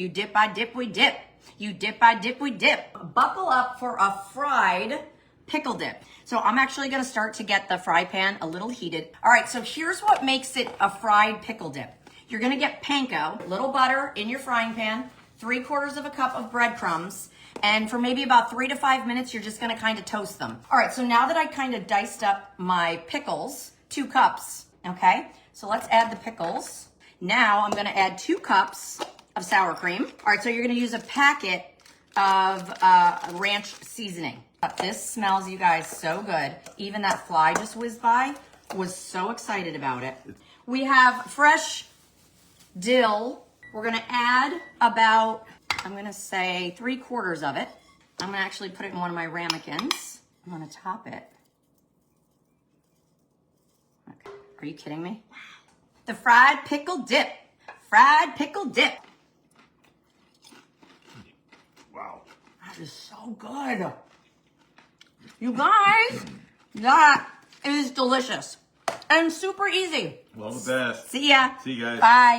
You dip, I dip, we dip. You dip, I dip, we dip. Buckle up for a fried pickle dip. So I'm actually gonna start to get the fry pan a little heated. All right, so here's what makes it a fried pickle dip. You're gonna get panko, little butter in your frying pan, 3/4 of a cup of breadcrumbs, and for maybe about 3 to 5 minutes, you're just gonna kind of toast them. All right, so now that I kind of diced up my pickles, 2 cups, okay? So let's add the pickles. Now I'm gonna add 2 cups of sour cream. All right, so you're gonna use a packet of ranch seasoning. This smells, you guys, so good. Even that fly just whizzed by, was so excited about it. We have fresh dill. We're gonna add about, I'm gonna say 3/4 of it. I'm gonna actually put it in one of my ramekins. I'm gonna top it. Okay. Are you kidding me? The fried pickle dip. Fried pickle dip. Wow. That is so good. You guys, that is delicious and super easy. Well, the best. See ya. See you guys. Bye.